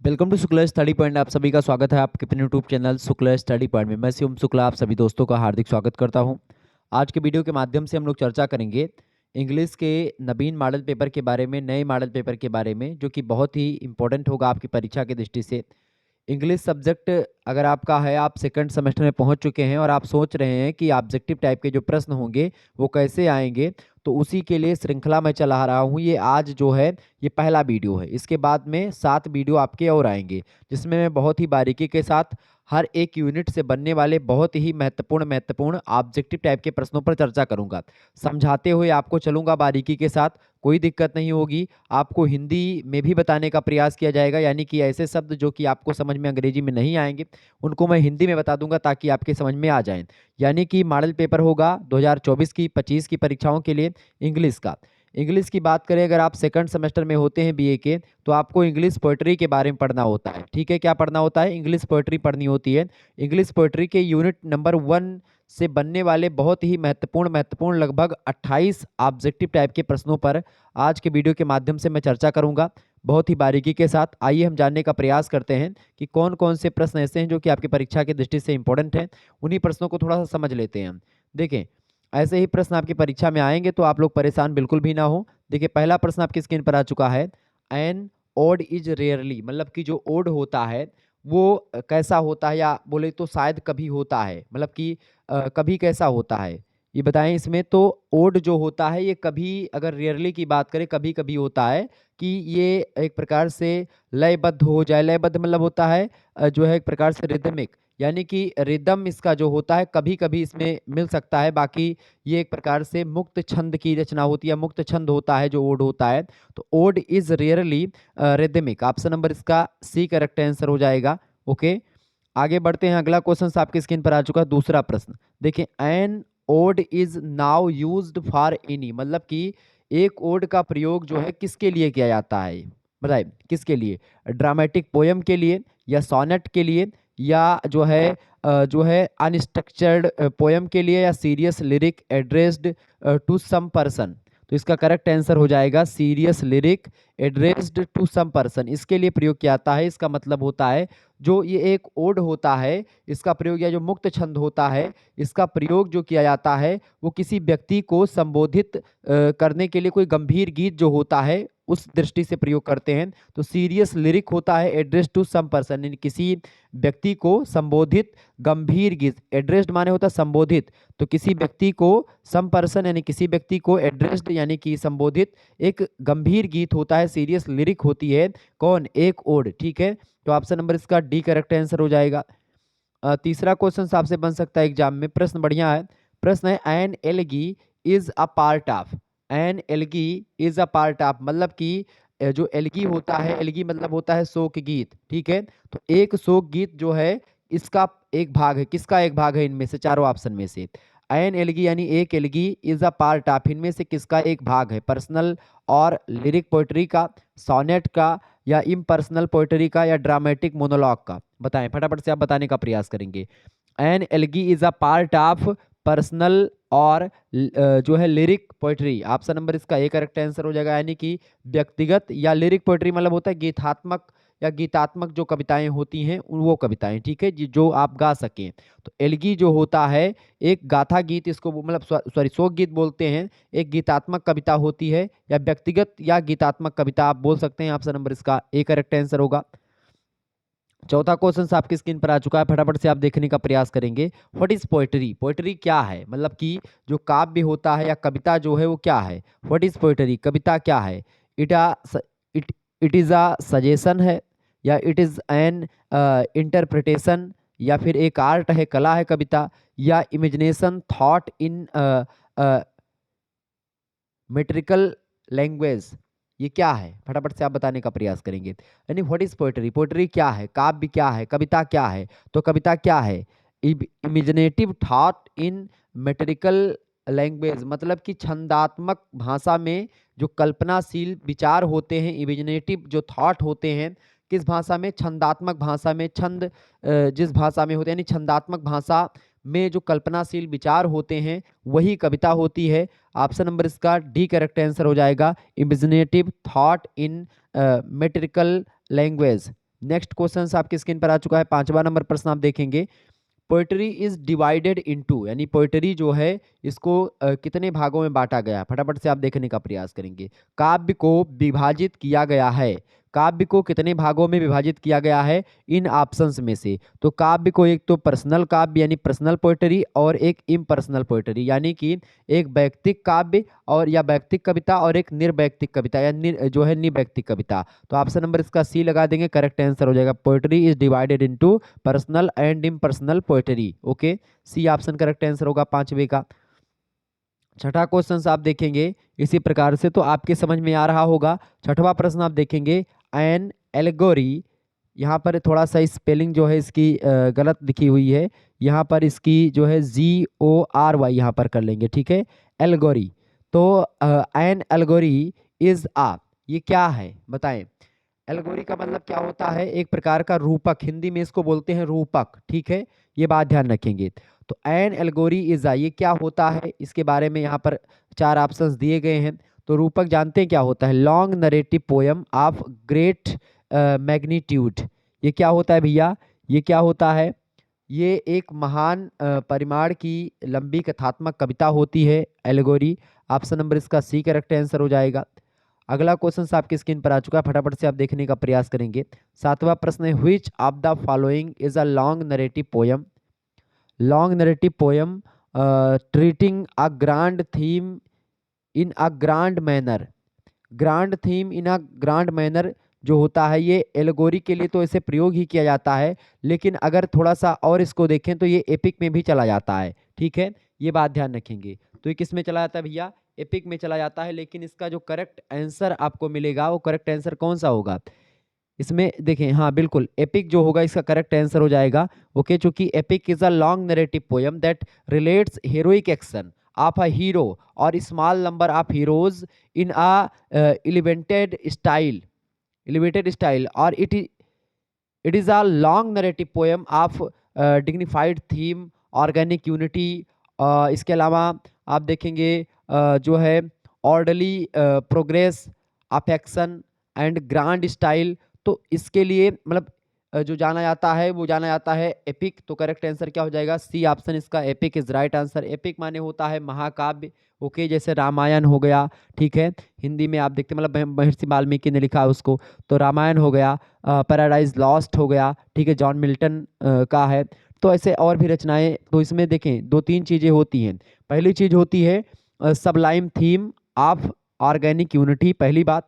Welcome to Shukla study point. आप सभी का स्वागत है आपके अपने YouTube channel Shukla study point में। मैं शिवम शुक्ला आप सभी दोस्तों का हार्दिक स्वागत करता हूं। आज के वीडियो के माध्यम से हम लोग चर्चा करेंगे इंग्लिश के नवीन मॉडल पेपर के बारे में, नए मॉडल पेपर के बारे में, जो कि बहुत ही इंपॉर्टेंट होगा आपकी परीक्षा की दृष्टि से। इंग्लिश सब्जेक्ट अगर आपका है, आप सेकंड सेमेस्टर में पहुंच चुके हैं और आप सोच रहे हैं कि ऑब्जेक्टिव टाइप के जो प्रश्न होंगे वो कैसे आएंगे, तो उसी के लिए श्रृंखला मैं चला रहा हूं। ये आज जो है ये पहला वीडियो है। इसके बाद में 7 वीडियो आपके और आएंगे, जिसमें मैं बहुत ही बारीकी के साथ हर एक यूनिट से बनने वाले बहुत ही महत्वपूर्ण ऑब्जेक्टिव टाइप के प्रश्नों पर चर्चा करूंगा। समझाते हुए आपको चलूंगा बारीकी के साथ, कोई दिक्कत नहीं होगी। आपको हिंदी में भी बताने का प्रयास किया जाएगा, यानी कि ऐसे शब्द जो कि आपको समझ में अंग्रेजी में नहीं आएंगे उनको मैं हिंदी में बता दूंगा ताकि आपके समझ में आ जाएं। यानी कि मॉडल पेपर होगा 2024 की 25 की परीक्षाओं के लिए इंग्लिश का। इंग्लिश की बात करें, अगर आप सेकंड सेमेस्टर में होते हैं बीए के, तो आपको इंग्लिश पोएट्री के बारे में पढ़ना होता है। ठीक है, क्या पढ़ना होता है? इंग्लिश पोएट्री पढ़नी होती है। इंग्लिश पोएट्री के यूनिट नंबर 1 से बनने वाले बहुत ही महत्वपूर्ण लगभग 28 ऑब्जेक्टिव टाइप के प्रश्नों पर आज के वीडियो के माध्यम से मैं चर्चा करूंगा बहुत ही बारीकी के साथ। आइए हम जानने का प्रयास करते हैं कि कौन कौन से प्रश्न ऐसे हैं जो कि आपकी परीक्षा की दृष्टि से इंपॉर्टेंट हैं। उन्हीं प्रश्नों को थोड़ा सा समझ लेते हैं हम। देखें, ऐसे ही प्रश्न आपकी परीक्षा में आएंगे तो आप लोग परेशान बिल्कुल भी ना हो। देखिए, पहला प्रश्न आपकी स्क्रीन पर आ चुका है। एन ओड इज रेयरली, मतलब कि जो ओड होता है वो कैसा होता है, या बोले तो शायद कभी होता है, मतलब कि कभी कैसा होता है, ये बताएं इसमें। तो ओड जो होता है ये कभी, अगर रेयरली की बात करें, कभी कभी होता है कि ये एक प्रकार से लयबद्ध हो जाए। लयबद्ध मतलब होता है जो है एक प्रकार से रिदमिक, यानी कि रिदम इसका जो होता है कभी कभी इसमें मिल सकता है। बाकी ये एक प्रकार से मुक्त छंद की रचना होती है, मुक्त छंद होता है जो ओड होता है। तो ode is rarely rhythmic. Option number इसका सी करेक्ट आंसर हो जाएगा। ओके, आगे बढ़ते हैं। अगला क्वेश्चन आपकी स्क्रीन पर आ चुका है, दूसरा प्रश्न। देखिए, an ode is now used for any, मतलब कि एक ओड का प्रयोग जो है किसके लिए किया जाता है? बताइए किसके लिए? ड्रामेटिक पोयम के लिए, या सोनेट के लिए, या जो है अनस्ट्रक्चर्ड पोयम के लिए, या serious lyric addressed to some person? तो इसका करेक्ट आंसर हो जाएगा serious lyric addressed to some person. इसके लिए प्रयोग किया जाता है। इसका मतलब होता है जो ये एक ओड होता है, इसका प्रयोग, या जो मुक्त छंद होता है इसका प्रयोग जो किया जाता है वो किसी व्यक्ति को संबोधित करने के लिए, कोई गंभीर गीत जो होता है उस दृष्टि से प्रयोग करते हैं। तो सीरियस लिरिक होता है एड्रेस टू सम पर्सन, यानी किसी व्यक्ति को संबोधित गंभीर गीत। एड्रेस्ड माने होता है संबोधित, तो किसी व्यक्ति को सम पर्सन यानी किसी व्यक्ति को एड्रेस्ड यानी कि संबोधित एक गंभीर गीत होता है, सीरियस लिरिक होती है कौन? एक ओड। ठीक है, तो ऑप्शन नंबर इसका डी करेक्ट आंसर हो जाएगा। तीसरा क्वेश्चन आपसे बन सकता है एग्जाम में। प्रश्न बढ़िया है। प्रश्न है an elegy is a part of. An elegy is a part of, मतलब कि जो एलगी होता है, एलगी मतलब होता है शोक गीत। ठीक है, तो एक शोक गीत जो है इसका एक भाग है। किसका एक भाग है इनमें से? चारों ऑप्शन में से एन एलगी यानी एक algae is a part of, इनमें से किसका एक भाग है? पर्सनल और लिरिक पोएट्री का, सोनेट का, या इम्पर्सनल पोएट्री का, या ड्रामेटिक मोनोलॉग का? बताएं, फटाफट से आप बताने का प्रयास करेंगे। An elegy is a part of personal और जो है लिरिक पोएट्री। ऑप्शन नंबर इसका ए करेक्ट आंसर हो जाएगा, यानी कि व्यक्तिगत, या लिरिक पोएट्री मतलब होता है गीतात्मक या गीतात्मक जो कविताएं होती हैं वो कविताएं। ठीक है, जो आप गा सकें। तो एलगी जो होता है एक गाथा गीत, इसको मतलब सॉरी शोक गीत बोलते हैं। एक गीतात्मक कविता होती है, या व्यक्तिगत या गीतात्मक कविता आप बोल सकते हैं। ऑप्शन नंबर इसका ए करेक्ट आंसर होगा। चौथा क्वेश्चन आपकी स्क्रीन पर आ चुका है, फटाफट से आप देखने का प्रयास करेंगे। What is poetry? पोएट्री क्या है? मतलब कि जो काव्य होता है या कविता जो है वो क्या है? What is poetry? कविता क्या है? It it it is a suggestion है, या इट इज एन इंटरप्रिटेशन, या फिर एक आर्ट है, कला है कविता, या imagination thought in metrical language? ये क्या है? फटाफट से आप बताने का प्रयास करेंगे। यानी व्हाट इज पोएट्री? पोएट्री क्या है? काव्य क्या है? कविता क्या है? तो कविता क्या है? Imaginative thought in metrical language, मतलब कि छंदात्मक भाषा में जो कल्पनाशील विचार होते हैं, इमेजिनेटिव जो थॉट होते हैं, किस भाषा में? छंदात्मक भाषा में। छंद जिस भाषा में होते हैं, यानी छंदात्मक भाषा में जो कल्पनाशील विचार होते हैं वही कविता होती है। ऑप्शन नंबर इसका डी करेक्ट आंसर हो जाएगा, imaginative thought in metrical language. Next question आपकी स्क्रीन पर आ चुका है। 5वां नंबर प्रश्न आप देखेंगे, पोइट्री इज डिवाइडेड इनटू, यानी पोइट्री जो है इसको कितने भागों में बांटा गया है, फटाफट से आप देखने का प्रयास करेंगे। काव्य को विभाजित किया गया है, काव्य को कितने भागों में विभाजित किया गया है इन ऑप्शंस में से। तो काव्य को एक तो पर्सनल काव्य यानी पर्सनल पोइट्री और एक इम्पर्सनल पोइट्री यानी कि एक व्यक्तिक काव्य और या व्यक्तिक कविता और एक निर्व्यक्तिक कविता या जो है निव्यक्तिक कविता। तो ऑप्शन नंबर इसका सी लगा देंगे, करेक्ट आंसर हो जाएगा। Poetry is divided into personal and impersonal poetry. Okay, C option correct answer होगा 5वें का। छठा क्वेश्चन आप देखेंगे इसी प्रकार से, तो आपके समझ में आ रहा होगा। छठवां प्रश्न आप देखेंगे, एन एल्गोरी, यहाँ पर थोड़ा सा स्पेलिंग जो है इसकी गलत लिखी हुई है, यहाँ पर इसकी जो है GORY यहाँ पर कर लेंगे, ठीक है, एल्गोरी। तो एन एल्गोरी इज आ, ये क्या है बताएं। एल्गोरी का मतलब क्या होता है, एक प्रकार का रूपक, हिंदी में इसको बोलते हैं रूपक, ठीक है, ये बात ध्यान रखेंगे। तो एन एल्गोरी इज आ, ये क्या होता है, इसके बारे में यहाँ पर 4 ऑप्शंस दिए गए हैं। तो रूपक जानते हैं क्या होता है, long narrative poem of great magnitude. ये क्या होता है भैया, ये क्या होता है, ये एक महान परिमाण की लंबी कथात्मक कविता होती है एल्गोरी। ऑप्शन नंबर इसका सी करेक्ट आंसर हो जाएगा। अगला क्वेश्चन आपकी स्क्रीन पर आ चुका है, फटाफट से आप देखने का प्रयास करेंगे। 7वां प्रश्न है, which of the following is a long narrative poem, long narrative poem treating a grand theme in a grand manner. Grand theme in a grand manner जो होता है ये एल्गोरी के लिए तो इसे प्रयोग ही किया जाता है, लेकिन अगर थोड़ा सा और इसको देखें तो ये एपिक में भी चला जाता है, ठीक है, ये बात ध्यान रखेंगे। तो ये किस में चला जाता है भैया, एपिक में चला जाता है। लेकिन इसका जो करेक्ट आंसर आपको मिलेगा वो करेक्ट आंसर कौन सा होगा इसमें, देखें, हाँ बिल्कुल एपिक जो होगा इसका करेक्ट आंसर हो जाएगा। ओके, चूंकि epic is a long narrative poem that relates heroic action of a hero और small number of heroes in a elevated style or it is a long narrative poem of dignified theme, organic unity। इसके अलावा आप देखेंगे जो है orderly progress, affection and grand style. तो इसके लिए मतलब जो जाना जाता है वो जाना जाता है एपिक। तो करेक्ट आंसर क्या हो जाएगा, सी ऑप्शन इसका epic is right answer. Epic माने होता है महाकाव्य। ओके, जैसे रामायण हो गया, ठीक है, हिंदी में आप देखते मतलब महर्षि वाल्मीकि ने लिखा है उसको, तो रामायण हो गया, पैराडाइज लॉस्ट हो गया, ठीक है, जॉन मिल्टन का है। तो ऐसे और भी रचनाएं, तो इसमें देखें 2-3 चीजें होती हैं। पहली चीज होती है Sublime theme of organic unity, पहली बात।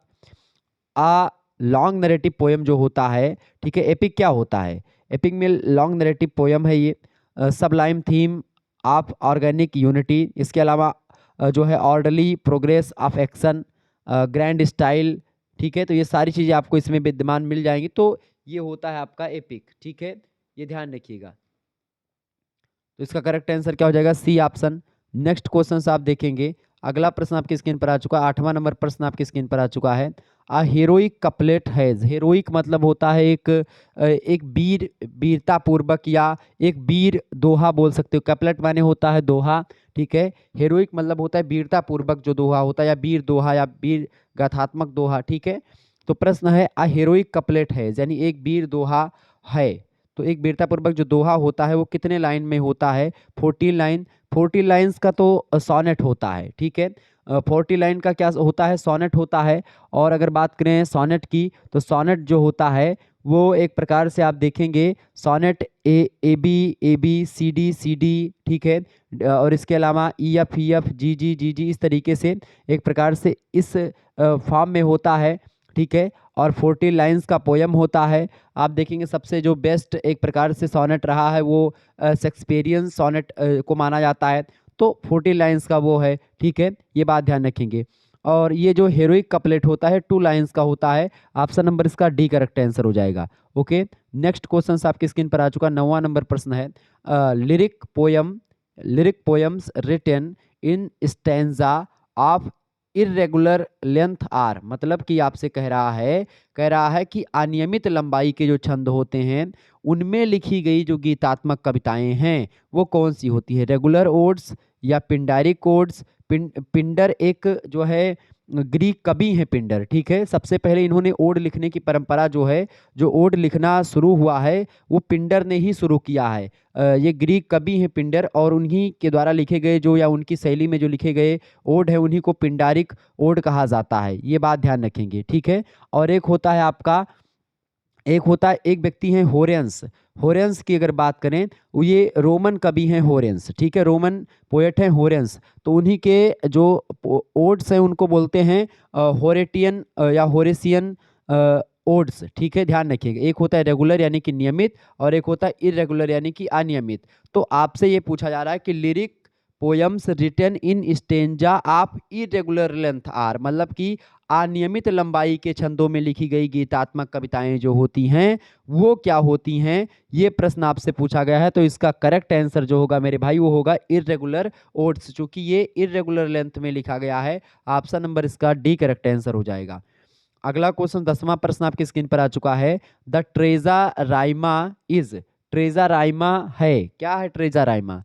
आ लॉन्ग नरेटिव पोयम जो होता है, ठीक है, एपिक क्या होता है, एपिक में लॉन्ग नरेटिव पोयम है ये। Sublime theme of organic unity, इसके अलावा जो है orderly progress of action, grand style, ठीक है। तो ये सारी चीज़ें आपको इसमें विद्यमान मिल जाएंगी। तो ये होता है आपका एपिक, ठीक है, ये ध्यान रखिएगा। तो इसका करेक्ट आंसर क्या हो जाएगा, सी ऑप्शन। नेक्स्ट क्वेश्चन आप देखेंगे, अगला प्रश्न आपकी स्क्रीन पर आ चुका है, 8वां नंबर प्रश्न आपकी स्क्रीन पर आ चुका है। अ हीरोइक कपलेट हैज, हीरोइक मतलब होता है एक वीरता पूर्वक या एक वीर दोहा बोल सकते हो। कपलेट माने होता है दोहा, ठीक है। हीरोइक मतलब होता है वीरता पूर्वक जो दोहा होता है, या वीर दोहा या वीर गाथात्मक दोहा, ठीक है। तो प्रश्न है अ हीरोइक कपलेट है, यानी एक वीर दोहा है। तो एक वीरता पूर्वक जो दोहा होता है वो कितने लाइन में होता है, 14 लाइन। 40 लाइन्स का तो सोनेट होता है, ठीक है। 40 लाइन का क्या होता है, सोनेट होता है। और अगर बात करें सोनेट की, तो सोनेट जो होता है वो एक प्रकार से आप देखेंगे sonnet A B C D, ठीक है, और इसके अलावा ई एफ जी इस तरीके से एक प्रकार से इस फॉर्म में होता है, ठीक है। और 40 लाइन्स का पोयम होता है। आप देखेंगे सबसे जो बेस्ट एक प्रकार से सोनेट रहा है वो शेक्सपियरियन सोनेट को माना जाता है। तो 40 लाइन्स का वो है, ठीक है, ये बात ध्यान रखेंगे। और ये जो हेरोइक कपलेट होता है 2 लाइन्स का होता है। ऑप्शन नंबर इसका डी करेक्ट आंसर हो जाएगा। ओके, नेक्स्ट क्वेश्चन आपकी स्क्रीन पर आ चुका, 9वां नंबर प्रश्न है। Lyric poems written in stanza of irregular length are, मतलब कि आपसे कह रहा है कि अनियमित लंबाई के जो छंद होते हैं उनमें लिखी गई जो गीतात्मक कविताएं हैं वो कौन सी होती है, रेगुलर ओड्स या पिंडारिक ओड्स। पिंडर एक जो है ग्रीक कवि हैं पिंडर, ठीक है। सबसे पहले इन्होंने ओड लिखने की परंपरा जो है, जो ओड लिखना शुरू हुआ है वो पिंडर ने ही शुरू किया है। ये ग्रीक कवि हैं पिंडर, और उन्हीं के द्वारा लिखे गए जो, या उनकी शैली में जो लिखे गए ओड है, उन्हीं को पिंडारिक ओड कहा जाता है। ये बात ध्यान रखेंगे, ठीक है। और एक होता है आपका, एक होता है, एक व्यक्ति हैं होरेंस। होरेंस की अगर बात करें, वो ये रोमन कवि हैं होरेंस, ठीक है, रोमन पोएट हैं होरेंस। तो उन्हीं के जो ओड्स हैं उनको बोलते हैं होरेटियन या होरेसियन ओड्स, ठीक है, ध्यान रखिएगा। एक होता है रेगुलर यानी कि नियमित, और एक होता है इरेगुलर यानी कि अनियमित। तो आपसे ये पूछा जा रहा है कि lyric poems written in stanza of irregular length are, मतलब कि अनियमित लंबाई के छंदों में लिखी गई गीतात्मक कविताएं जो होती हैं वो क्या होती हैं, ये प्रश्न आपसे पूछा गया है। तो इसका करेक्ट आंसर जो होगा मेरे भाई वो होगा इरेगुलर ओड्स, चूंकि ये इरेगुलर लेंथ में लिखा गया है। ऑप्शन नंबर इसका डी करेक्ट आंसर हो जाएगा। अगला क्वेश्चन, 10वां प्रश्न आपकी स्क्रीन पर आ चुका है। The treasure Raima is, treasure Raima है, क्या है ट्रेजा राइमा?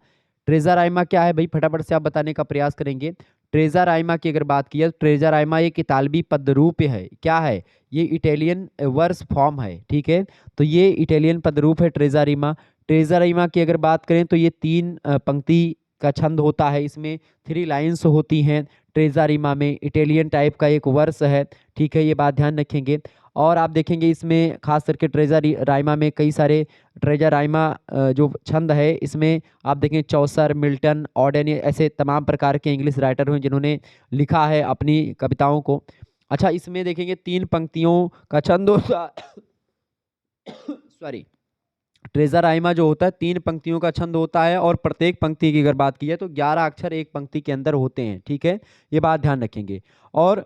ट्रेजा राइमा क्या है भाई, फटाफट से आप बताने का प्रयास करेंगे। ट्रेजा राइमा की अगर बात की है तो ट्रेजा राइमा एक इतालवी पदरूप है। क्या है? ये इटालियन वर्स फॉर्म है, ठीक है। तो ये इटालियन पदरूप है ट्रेजा रीमा। ट्रेजा रीमा की अगर बात करें तो ये 3 पंक्ति का छंद होता है, इसमें 3 लाइन्स होती हैं। ट्रेजा रीमा में इटालियन टाइप का एक वर्स है, ठीक है, ये बात ध्यान रखेंगे। और आप देखेंगे इसमें खास करके ट्रेजा राइमा में कई सारे ट्रेजा राइमा जो छंद है इसमें आप देखें चौसर, मिल्टन, ऑडेन, ऐसे तमाम प्रकार के इंग्लिश राइटर हुए जिन्होंने लिखा है अपनी कविताओं को। अच्छा, इसमें देखेंगे 3 पंक्तियों का छंद होता सॉरी, ट्रेजा राइमा जो होता है 3 पंक्तियों का छंद होता है, और प्रत्येक पंक्ति की अगर बात की जाए तो 11 अक्षर एक पंक्ति के अंदर होते हैं, ठीक है, ये बात ध्यान रखेंगे। और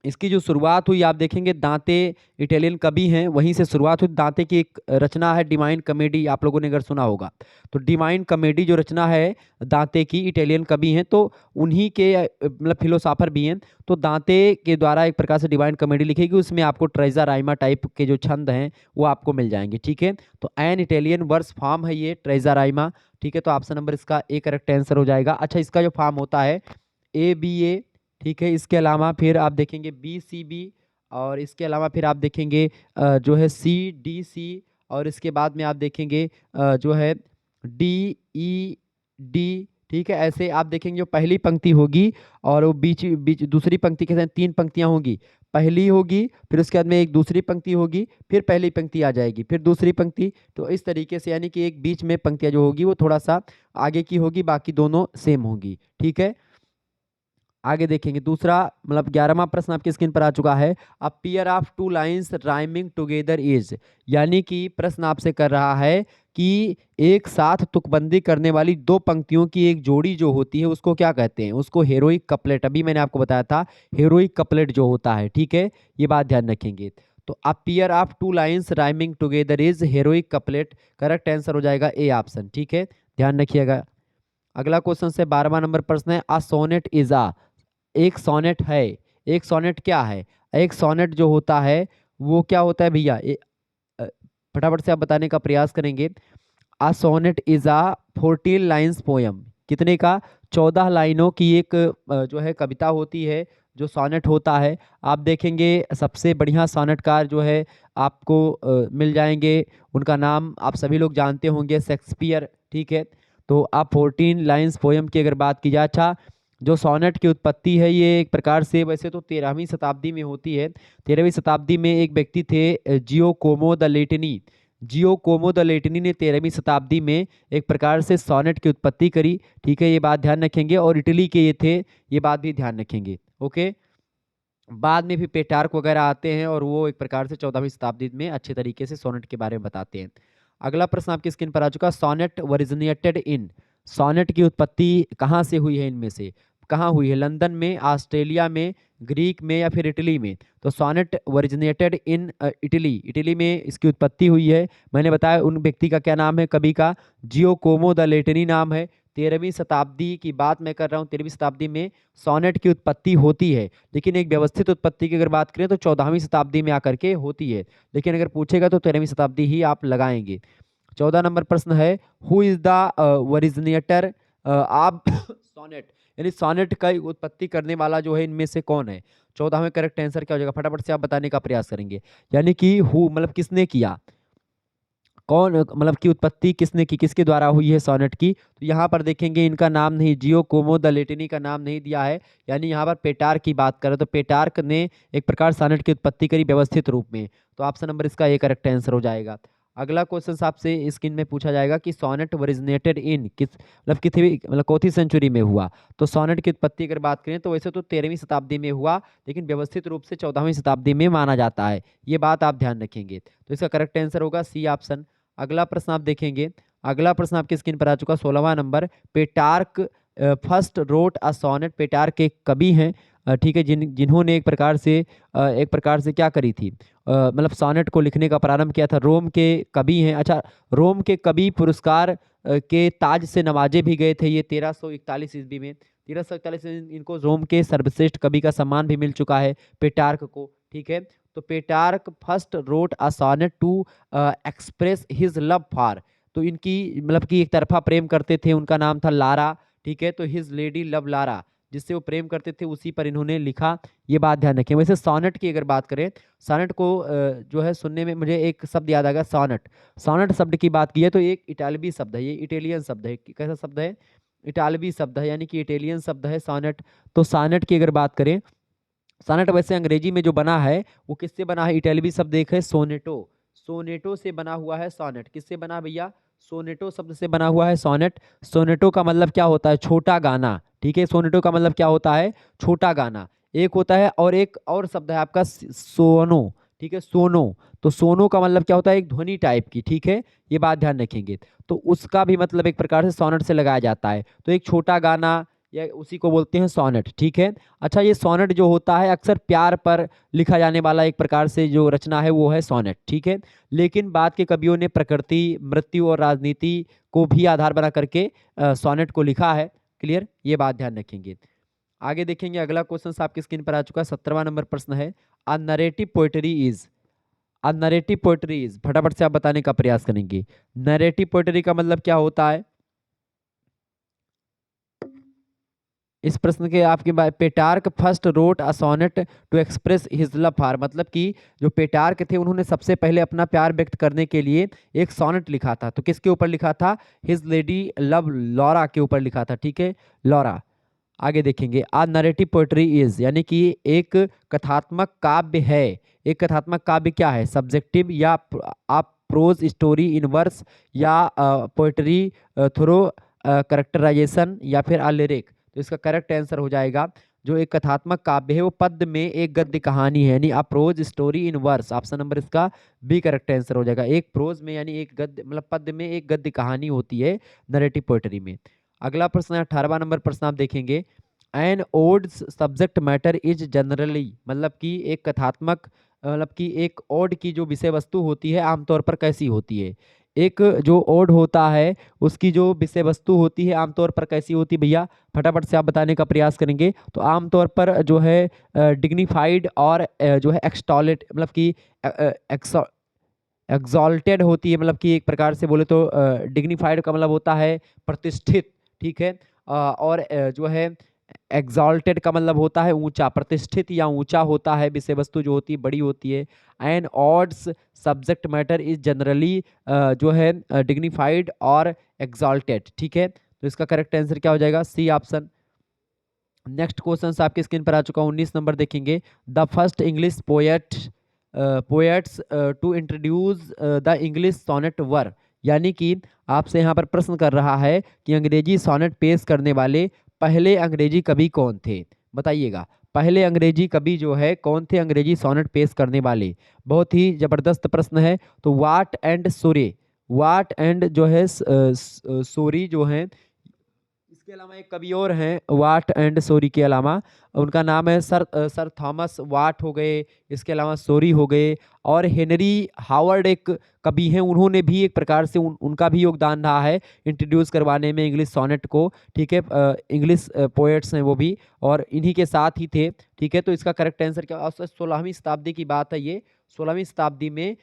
इसकी जो शुरुआत हुई आप देखेंगे, दांते इटालियन कवि हैं, वहीं से शुरुआत हुई। दांते की एक रचना है डिवाइन कॉमेडी, आप लोगों ने अगर सुना होगा तो डिवाइन कॉमेडी जो रचना है दांते की, इटालियन कवि हैं, तो उन्हीं के मतलब फिलोसॉफर भी हैं। तो दांते के द्वारा एक प्रकार से डिवाइन कॉमेडी लिखेगी, उसमें आपको ट्रेजा राइमा टाइप के जो छंद हैं वो आपको मिल जाएंगे, ठीक है। तो एन इटालियन वर्स फॉर्म है ये ट्रेजा राइमा, ठीक है। तो ऑप्शन नंबर इसका ए करेक्ट आंसर हो जाएगा। अच्छा, इसका जो फॉर्म होता है ABA, ठीक है। इसके अलावा फिर आप देखेंगे BCB, और इसके अलावा फिर आप देखेंगे जो है CDC, और इसके बाद में आप देखेंगे जो है DED, ठीक है। ऐसे आप देखेंगे जो पहली पंक्ति होगी और वो बीच बीच दूसरी पंक्ति के साथ 3 पंक्तियां होंगी। पहली होगी, फिर उसके बाद में एक दूसरी पंक्ति होगी, फिर पहली पंक्ति आ जाएगी, फिर दूसरी पंक्ति। तो इस तरीके से यानी कि एक बीच में पंक्तियां जो होगी वो थोड़ा सा आगे की होगी, बाकी दोनों सेम होगी, ठीक है। आगे देखेंगे दूसरा, मतलब 11वां प्रश्न आपकी स्क्रीन पर आ चुका है। A pair of 2 lines rhyming together is, यानी कि प्रश्न आपसे कर रहा है कि एक साथ तुकबंदी करने वाली 2 पंक्तियों की एक जोड़ी जो होती है उसको क्या कहते हैं? उसको हेरोइक कपलेट, अभी मैंने आपको बताया था हेरोइक कपलेट जो होता है, ठीक है, ये बात ध्यान रखेंगे। तो a pair of 2 lines rhyming together is heroic couplet, correct answer हो जाएगा ए ऑप्शन, ठीक है, ध्यान रखिएगा। अगला क्वेश्चन से 12वां नंबर प्रश्न है। अ सोनेट इज अ, एक सोनेट है, एक सोनेट क्या है? एक सोनेट जो होता है वो क्या होता है भैया? अ, फटाफट से आप बताने का प्रयास करेंगे। A sonnet is a 14 lines poem, कितने का? 14 लाइनों की एक जो है कविता होती है, जो सोनेट होता है। आप देखेंगे सबसे बढ़िया सोनेटकार जो है आपको मिल जाएंगे, उनका नाम आप सभी लोग जानते होंगे, शेक्सपियर, ठीक है। तो आप 14 लाइन्स पोयम की अगर बात की जाए, अच्छा, जो सोनेट की उत्पत्ति है ये एक प्रकार से वैसे तो 13वीं शताब्दी में होती है। 13वीं शताब्दी में एक व्यक्ति थे जियोकोमो द लेटिनी, जियोकोमो द लेटिनी ने 13वीं शताब्दी में एक प्रकार से सोनेट की उत्पत्ति करी, ठीक है, ये बात ध्यान रखेंगे। और इटली के ये थे, ये बात भी ध्यान रखेंगे, ओके। बाद में भी पेटार्क वगैरह आते हैं और वो एक प्रकार से 14वीं शताब्दी में अच्छे तरीके से सोनेट के बारे में बताते हैं। अगला प्रश्न आपकी स्क्रीन पर आ चुका, सोनेट ओरिजिनेटेड इन, सोनेट की उत्पत्ति कहाँ से हुई है? इनमें से कहाँ हुई है? लंदन में, ऑस्ट्रेलिया में, ग्रीक में, या फिर इटली में? तो sonnet originated in Italy, Italy में इसकी उत्पत्ति हुई है। मैंने बताया उन व्यक्ति का क्या नाम है, कवि का जियोकोमो द लेटिनी नाम है। 13वीं शताब्दी की बात मैं कर रहा हूँ, 13वीं शताब्दी में सोनेट की उत्पत्ति होती है, लेकिन एक व्यवस्थित उत्पत्ति की अगर बात करें तो 14वीं शताब्दी में आकर के होती है, लेकिन अगर पूछेगा तो 13वीं शताब्दी ही आप लगाएंगे। 14 नंबर प्रश्न है, हु इज द ओरिजिनेटर आप सोनेट, यानी सोनेट का उत्पत्ति करने वाला जो है इनमें से कौन है? 14वें करेक्ट आंसर क्या हो जाएगा? फटाफट से आप बताने का प्रयास करेंगे। यानी कि हु मतलब किसने किया, कौन मतलब की उत्पत्ति किसने की, किसके द्वारा हुई है सोनेट की? तो यहाँ पर देखेंगे इनका नाम नहीं, जियोकोमो द लेटिनी का नाम नहीं दिया है, यानी यहाँ पर पेटार्क की बात करें तो पेटार्क ने एक प्रकार सोनेट की उत्पत्ति करी व्यवस्थित रूप में। तो ऑप्शन नंबर इसका ए करेक्ट आंसर हो जाएगा। अगला क्वेश्चन आपसे स्क्रीन में पूछा जाएगा कि सोनेट ओरिजिनेटेड इन किस मतलब कितनी मतलब कौथी सेंचुरी में हुआ? तो सोनेट की उत्पत्ति अगर बात करें तो वैसे तो 13वीं शताब्दी में हुआ, लेकिन व्यवस्थित रूप से 14वीं शताब्दी में माना जाता है। ये बात आप ध्यान रखेंगे। तो इसका करेक्ट आंसर होगा सी ऑप्शन। अगला प्रश्न आप देखेंगे, अगला प्रश्न आपकी स्क्रीन पर आ चुका 16वां number. Petrarch first wrote a sonnet, Petrarch एक कवि हैं, ठीक है, जिन्होंने एक प्रकार से क्या करी थी, मतलब सोनेट को लिखने का प्रारंभ किया था। रोम के कवि हैं, अच्छा, रोम के कवि पुरस्कार के ताज से नवाजे भी गए थे ये 1341 ईस्वी में। 1341 में इनको रोम के सर्वश्रेष्ठ कवि का सम्मान भी मिल चुका है पेटार्क को, ठीक है। तो Petrarch first wrote a sonnet to express his love for, तो इनकी मतलब कि एक तरफा प्रेम करते थे, उनका नाम था लारा, ठीक है। तो हिज लेडी लव लारा, जिससे वो प्रेम करते थे उसी पर इन्होंने लिखा। ये बात ध्यान रखें। वैसे सोनेट की अगर बात करें, सोनेट को जो है सुनने में मुझे एक शब्द याद आ गया, सोनेट। सोनेट शब्द की बात की है तो एक इटालवी शब्द है, ये इटालियन शब्द है। कैसा शब्द है? इटालवी शब्द है, यानी कि इटालियन शब्द है सोनेट। तो सोनेट की अगर बात करें, सोनेट वैसे अंग्रेजी में जो बना है वो किससे बना है? इटालवी शब्द एक है सोनेटो, सोनेटो से बना हुआ है सोनेट। किससे बना भैया? सोनेटो शब्द से बना हुआ है सोनेट। सोनेटो का मतलब क्या होता है? छोटा गाना, ठीक है। सोनेटो का मतलब क्या होता है? छोटा गाना एक होता है, और एक और शब्द है आपका सोनो, ठीक है, सोनो। तो सोनो का मतलब क्या होता है? एक ध्वनि टाइप की, ठीक है। ये बात ध्यान रखेंगे। तो उसका भी मतलब एक प्रकार से सोनेट से लगाया जाता है। तो एक छोटा गाना या उसी को बोलते हैं सोनेट, ठीक है। अच्छा, ये सोनेट जो होता है अक्सर प्यार पर लिखा जाने वाला एक प्रकार से जो रचना है वो है सोनेट, ठीक है। लेकिन बाद के कवियों ने प्रकृति, मृत्यु और राजनीति को भी आधार बना करके सोनेट को लिखा है। क्लियर? ये बात ध्यान रखेंगे। आगे देखेंगे, अगला क्वेश्चन आपकी स्क्रीन पर आ चुका है, 17वां नंबर प्रश्न है। अ narrative poetry is, a narrative poetry is, फटाफट से आप बताने का प्रयास करेंगे। नरेटिव पोएट्री का मतलब क्या होता है? इस प्रश्न के आपके बाद, Petrarch first wrote a sonnet to express his love for, मतलब कि जो पेटार्क थे उन्होंने सबसे पहले अपना प्यार व्यक्त करने के लिए एक सोनेट लिखा था। तो किसके ऊपर लिखा था? हिज लेडी लव लॉरा के ऊपर लिखा था, ठीक है, लॉरा। आगे देखेंगे, आ नरेटिव पोएट्री इज, यानी कि एक कथात्मक काव्य है। एक कथात्मक काव्य क्या है? सब्जेक्टिव या आप प्रोज स्टोरी इन वर्स, या पोएट्री थ्रू करेक्टराइजेशन, या फिर आ लिरिक। तो इसका करेक्ट आंसर हो जाएगा, जो एक कथात्मक काव्य है वो पद्य में एक गद्य कहानी है, यानी a prose story in verse. Option number इसका बी करेक्ट आंसर हो जाएगा। एक प्रोज में यानी एक गद्य मतलब पद्य में एक गद्य कहानी होती है नरेटिव पोएट्री में। अगला प्रश्न है 18वां नंबर प्रश्न आप देखेंगे। An ode subject matter is generally, मतलब कि एक कथात्मक मतलब कि एक ओड की जो विषय वस्तु होती है आमतौर पर कैसी होती है? एक जो ओड होता है उसकी जो विषय वस्तु होती है आमतौर पर कैसी होती है भैया? फटाफट से आप बताने का प्रयास करेंगे। तो आमतौर पर जो है डिग्निफाइड और जो है एक्सटॉलेट मतलब कि एग्जॉल्टेड होती है, मतलब कि एक प्रकार से बोले तो डिग्निफाइड का मतलब होता है प्रतिष्ठित, ठीक है। और जो है एग्जॉल्टेड का मतलब होता है ऊंचा, प्रतिष्ठित या ऊंचा होता है विषय वस्तु जो होती है, बड़ी होती है। And odds subject matter is generally जो है डिग्निफाइड और एग्जॉल्टेड, ठीक है। तो इसका करेक्ट आंसर क्या हो जाएगा? C option. नेक्स्ट क्वेश्चन आपकी स्क्रीन पर आ चुका है, 19 नंबर देखेंगे। The first English poets to introduce the English sonnet were, यानी कि आपसे यहाँ पर प्रश्न कर रहा है कि अंग्रेजी सोनेट पेश करने वाले पहले अंग्रेजी कवि कौन थे? बताइएगा, पहले अंग्रेजी कवि जो है कौन थे अंग्रेजी सोनेट पेश करने वाले? बहुत ही जबरदस्त प्रश्न है। तो वाट एंड सोरे, वाट एंड जो है सोरी जो है, इसके अलावा एक कवि और हैं वाट एंड सोरी के अलावा, उनका नाम है सर थॉमस वाट हो गए, इसके अलावा सोरी हो गए, और हेनरी हावर्ड एक कवि हैं, उन्होंने भी एक प्रकार से उनका भी योगदान रहा है इंट्रोड्यूस करवाने में इंग्लिश सोनेट को, ठीक है। इंग्लिश पोएट्स हैं वो भी, और इन्हीं के साथ ही थे, ठीक है। तो इसका करेक्ट आंसर क्या? 16वीं शताब्दी की बात है ये, 16वीं शताब्दी में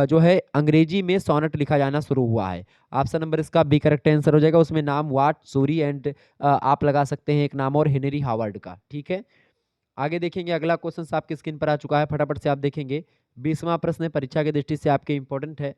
जो है अंग्रेजी में सोनेट लिखा जाना शुरू हुआ है। ऑप्शन नंबर इसका बी करेक्ट आंसर हो जाएगा। उसमें नाम वाट, सूरी एंड आप लगा सकते हैं एक नाम और हेनरी हावर्ड का। ठीक है, आगे देखेंगे अगला क्वेश्चन आपकी स्क्रीन पर आ चुका है, फटाफट से आप देखेंगे। 20वां प्रश्न है, परीक्षा की दृष्टि से आपके इंपॉर्टेंट है।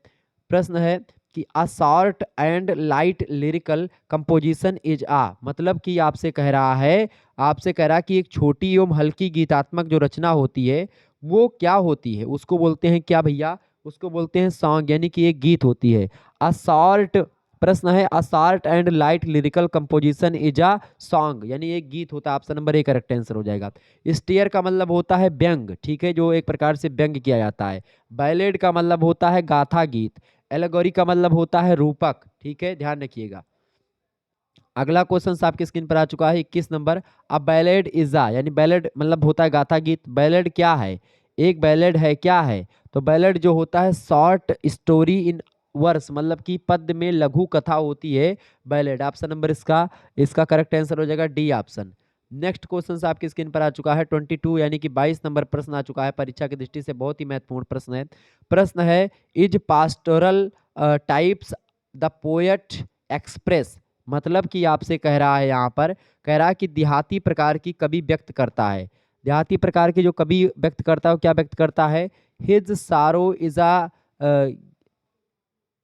प्रश्न है कि a short and light lyrical composition is a, मतलब कि आपसे कह रहा है कि एक छोटी एवं हल्की गीतात्मक जो रचना होती है वो क्या होती है, उसको बोलते हैं क्या भैया, उसको बोलते हैं सॉन्ग, यानी कि एक गीत होती है। अ शॉर्ट, प्रश्न है अ short and light lyrical composition is a song, यानी एक गीत होता है। Option number A correct answer हो जाएगा। स्टेयर का मतलब होता है व्यंग, ठीक है, जो एक प्रकार से व्यंग किया जाता है। बैलेड का मतलब होता है गाथा गीत। एलेगोरी का मतलब होता है रूपक। ठीक है, ध्यान रखिएगा। अगला क्वेश्चन आपकी स्क्रीन पर आ चुका है 21 नंबर। अब बैलेड इज आ, यानी बैलेड मतलब होता है गाथा गीत। बैलेड क्या है, एक बैलेड है क्या है, तो बैलेड जो होता है शॉर्ट स्टोरी इन वर्स, मतलब कि पद्य में लघु कथा होती है बैलेड। ऑप्शन नंबर इसका इसका करेक्ट आंसर हो जाएगा डी ऑप्शन। नेक्स्ट क्वेश्चन आपकी स्क्रीन पर आ चुका है 22 यानी कि 22 नंबर प्रश्न आ चुका है, परीक्षा की दृष्टि से बहुत ही महत्वपूर्ण प्रश्न है। प्रश्न है is pastoral types the poet express, मतलब कि आपसे कह रहा है यहाँ पर, कह रहा है कि देहाती प्रकार की कवि व्यक्त करता है। देहाती प्रकार की जो कवि व्यक्त करता है वो क्या व्यक्त करता है, his sorrow is a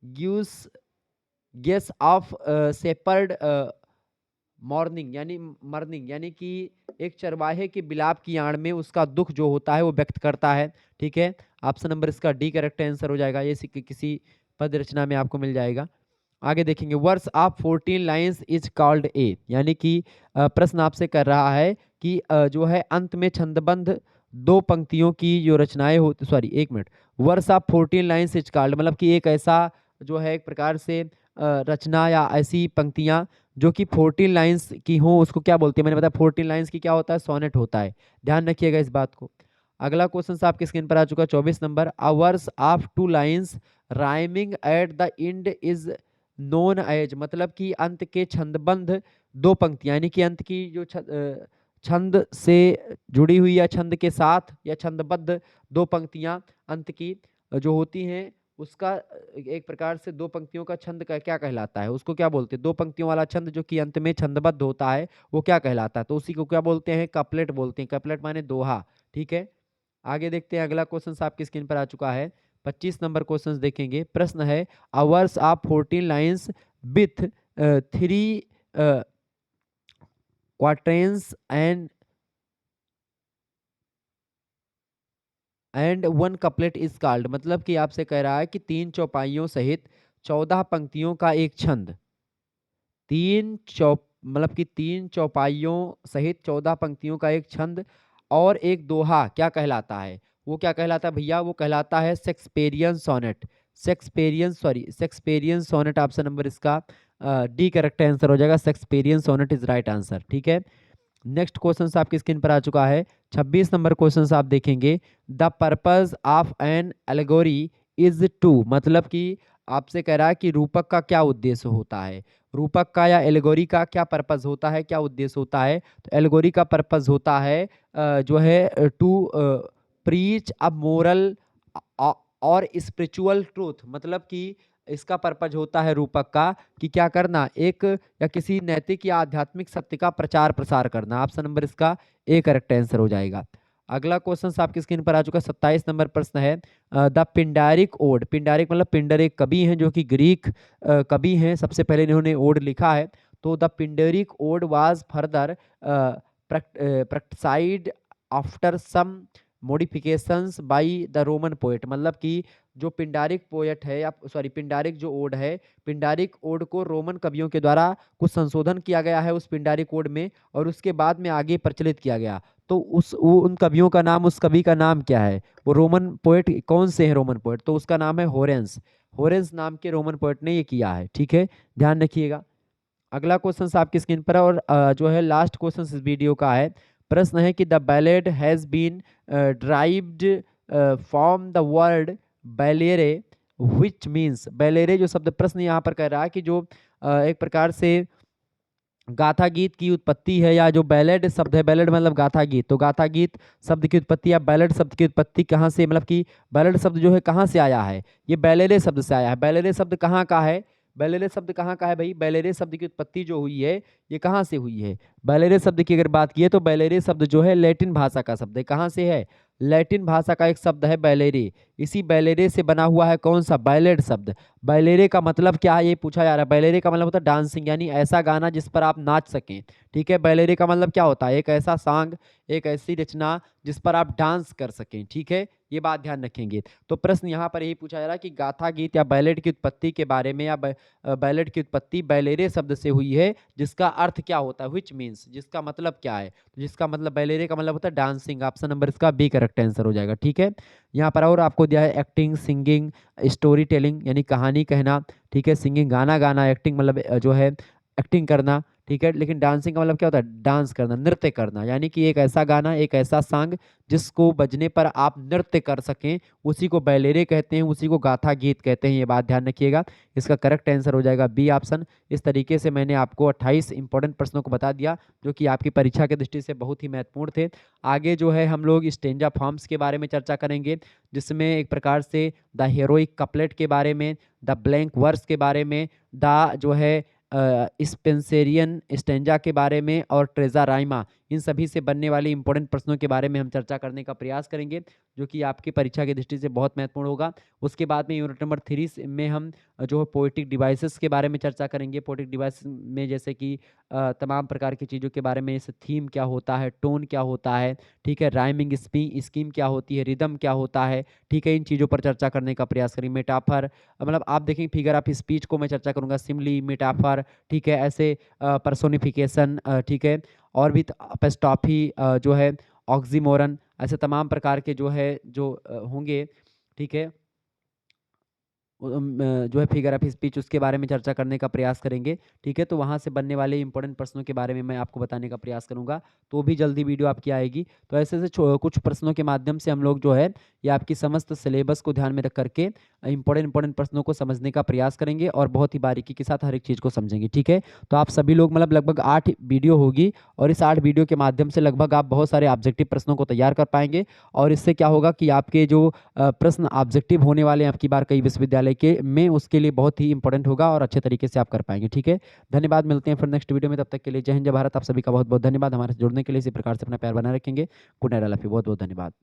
gives guess of shepherd morning, यानी कि एक चरवाहे के बिलाप की आड़ में उसका दुख जो होता है वो व्यक्त करता है। ठीक है, ऑप्शन नंबर इसका डी करेक्ट आंसर हो जाएगा। ये किसी पद रचना में आपको मिल जाएगा। आगे देखेंगे verse of 14 lines is called a, यानी कि प्रश्न आपसे कर रहा है कि जो है अंत में छंदबद्ध दो पंक्तियों की जो रचनाएं होती, सॉरी एक minute, verse of 14 lines is called, मतलब कि एक ऐसा जो है एक प्रकार से रचना या ऐसी पंक्तियां जो कि 14 लाइन्स की हो उसको क्या बोलते हैं, मैंने बताया 14 लाइन्स की क्या होता है, सोनेट होता है। ध्यान रखिएगा इस बात को। अगला क्वेश्चन आपकी स्क्रीन पर आ चुका है 24 नंबर। A verse of 2 lines rhyming at the end is known as, मतलब कि अंत के छंदबद्ध दो पंक्तियां, यानी कि अंत की जो छंद से जुड़ी हुई या छंद के साथ या छंदबद्ध दो पंक्तियां अंत की जो होती हैं उसका एक प्रकार से दो पंक्तियों का छंद का क्या कहलाता है, उसको क्या बोलते हैं, दो पंक्तियों वाला छंद जो कि अंत में छंदबद्ध होता है वो क्या कहलाता है, तो उसी को क्या बोलते हैं, कपलेट बोलते हैं। कपलेट माने दोहा। ठीक है, आगे देखते हैं अगला क्वेश्चन आपकी स्क्रीन पर आ चुका है 25 नंबर क्वेश्चन देखेंगे। प्रश्न है a verse of 14 lines with 3 quatrains and 1 couplet is called, मतलब कि आपसे कह रहा है कि 3 चौपाइयों सहित 14 पंक्तियों का एक छंद, मतलब कि 3 चौपाइयों सहित 14 पंक्तियों का एक छंद और एक दोहा क्या कहलाता है, वो क्या कहलाता है भैया, वो कहलाता है Shakespearean sonnet. Shakespearean sonnet, option number इसका डी करेक्ट आंसर हो जाएगा। Shakespearean sonnet is right answer. ठीक है, नेक्स्ट क्वेश्चन आपकी स्क्रीन पर आ चुका है 26 नंबर क्वेश्चन आप देखेंगे। The purpose of an allegory is to, मतलब कि आपसे कह रहा है कि रूपक का क्या उद्देश्य होता है, रूपक का या एलेगोरी का क्या पर्पज होता है, क्या उद्देश्य होता है, तो एलेगोरी का पर्पज होता है जो है टू प्रीच अ मोरल और स्पिरिचुअल ट्रूथ, मतलब कि इसका पर्पज होता है रूपक का कि क्या करना, एक या किसी नैतिक या आध्यात्मिक सत्य का प्रचार प्रसार करना। ऑप्शन नंबर इसका ए करेक्ट आंसर हो जाएगा। अगला क्वेश्चन आपकी स्क्रीन पर आ चुका है 27 नंबर प्रश्न है द पिंडारिक ओड, पिंडारिक मतलब पिंडर एक कवि हैं जो कि ग्रीक कवि हैं, सबसे पहले इन्होंने ओड लिखा है। तो the Pindaric ode was further practised after some modifications by the Roman poet, मतलब कि जो पिंडारिक पोएट है या सॉरी पिंडारिक जो ओड है, पिंडारिक ओड को रोमन कवियों के द्वारा कुछ संशोधन किया गया है उस पिंडारिक ओड में और उसके बाद में आगे प्रचलित किया गया। तो उन कवियों का नाम, उस कवि का नाम क्या है, वो रोमन पोएट कौन से हैं रोमन पोएट, तो उसका नाम है होरेंस। होरेंस नाम के रोमन पोएट ने ये किया है। ठीक है, ध्यान रखिएगा। अगला क्वेश्चन आपकी स्क्रीन पर और जो है लास्ट क्वेश्चन इस वीडियो का है। प्रश्न है कि the ballad has been derived from the word ballare which means, ballare जो शब्द प्रश्न यहाँ पर कह रहा है कि जो एक प्रकार से गाथा गीत की उत्पत्ति है, या जो बैलेड शब्द है, बैलेड मतलब गाथा गीत, तो गाथा गीत शब्द की उत्पत्ति या बैलेड शब्द की उत्पत्ति कहाँ से, मतलब कि बैलेड शब्द जो है कहाँ से आया है, ये बैलेरे शब्द से आया है। बैलेरे शब्द कहाँ का है, बैलेरे शब्द कहाँ का है भाई, बैलेरे शब्द की उत्पत्ति जो हुई है ये कहाँ से हुई है। बैलेरे शब्द की अगर बात की तो बैलेरे शब्द जो है लैटिन भाषा का शब्द है। कहाँ से है, लैटिन भाषा का एक शब्द है बैलेरे। इसी बैलेरे से बना हुआ है कौन सा, बैलेड शब्द। बैलेरे का मतलब क्या है ये पूछा जा रहा है। बैलेरे का मतलब होता है डांसिंग, यानी ऐसा गाना जिस पर आप नाच सकें। ठीक है, बैलेरे का मतलब क्या होता है, एक ऐसा सॉन्ग, एक ऐसी रचना जिस पर आप डांस कर सकें। ठीक है, ये बात ध्यान रखेंगे। तो प्रश्न यहाँ पर यही पूछा जा रहा है कि गाथा गीत या बैलेड की उत्पत्ति के बारे में, या बैलेड की उत्पत्ति बैलेरे शब्द से हुई है, जिसका अर्थ क्या होता है, विच मीन्स, जिसका मतलब क्या है। तो जिसका मतलब, बैलेरे का मतलब होता है डांसिंग। ऑप्शन नंबर इसका बी करेक्ट आंसर हो जाएगा। ठीक है, यहाँ पर और आपको दिया है एक्टिंग, सिंगिंग, स्टोरी टेलिंग यानी कहानी कहना। ठीक है, सिंगिंग गाना गाना, एक्टिंग मतलब जो है एक्टिंग करना। ठीक है, लेकिन डांसिंग का मतलब क्या होता है, डांस करना, नृत्य करना, यानी कि एक ऐसा गाना, एक ऐसा सॉन्ग जिसको बजने पर आप नृत्य कर सकें, उसी को बैलेरे कहते हैं, उसी को गाथा गीत कहते हैं। ये बात ध्यान रखिएगा। इसका करेक्ट आंसर हो जाएगा बी ऑप्शन। इस तरीके से मैंने आपको 28 इंपॉर्टेंट प्रश्नों को बता दिया, जो कि आपकी परीक्षा की दृष्टि से बहुत ही महत्वपूर्ण थे। आगे जो है हम लोग स्टेंजा फॉर्म्स के बारे में चर्चा करेंगे, जिसमें एक प्रकार से द हीरोइक कपलेट के बारे में, द ब्लैंक वर्स के बारे में, द जो है स्पेंसेरियन स्टेंजा के बारे में, और ट्रेजा राइमा, इन सभी से बनने वाले इंपॉर्टेंट प्रश्नों के बारे में हम चर्चा करने का प्रयास करेंगे, जो कि आपकी परीक्षा की दृष्टि से बहुत महत्वपूर्ण होगा। उसके बाद में यूनिट नंबर 3 में हम जो है पोएटिक डिवाइसेस के बारे में चर्चा करेंगे। पोएटिक डिवाइस में जैसे कि तमाम प्रकार की चीज़ों के बारे में, जैसे थीम क्या होता है, टोन क्या होता है, ठीक है, राइमिंग स्कीम क्या होती है, रिदम क्या होता है। ठीक है, इन चीज़ों पर चर्चा करने का प्रयास करेंगे। मेटाफर मतलब आप देखेंगे, फिगर ऑफ स्पीच को मैं चर्चा करूंगा, सिमली, मेटाफर, ठीक है, ऐसे पर्सोनिफिकेशन, ठीक है, और भी एपस्ट्रॉफी जो है, ऑक्सीमोरन, ऐसे तमाम प्रकार के जो है जो होंगे। ठीक है, जो है फिगर ऑफ स्पीच, उसके बारे में चर्चा करने का प्रयास करेंगे। ठीक है, तो वहाँ से बनने वाले इंपॉर्टेंट प्रश्नों के बारे में मैं आपको बताने का प्रयास करूंगा, तो भी जल्दी वीडियो आपकी आएगी। तो ऐसे ऐसे कुछ प्रश्नों के माध्यम से हम लोग जो है ये आपकी समस्त सिलेबस को ध्यान में रख करके इंपॉर्टेंट प्रश्नों को समझने का प्रयास करेंगे, और बहुत ही बारीकी के साथ हर एक चीज़ को समझेंगे। ठीक है, तो आप सभी लोग मतलब लगभग 8 वीडियो होगी, और इस 8 वीडियो के माध्यम से लगभग आप बहुत सारे ऑब्जेक्टिव प्रश्नों को तैयार कर पाएंगे। और इससे क्या होगा कि आपके जो प्रश्न ऑब्जेक्टिव होने वाले हैं आपकी बार कई विश्वविद्यालय के में, उसके लिए बहुत ही इंपॉर्टेंट होगा, और अच्छे तरीके से आप कर पाएंगे। ठीक है, धन्यवाद, मिलते हैं फिर नेक्स्ट वीडियो में। तब तक के लिए जय हिंद, जय भारत। आप सभी का बहुत बहुत धन्यवाद, हमारे से जुड़ने के लिए। इसी प्रकार से अपना प्यार बनाए रखेंगे। गुड नाइट, बहुत बहुत धन्यवाद।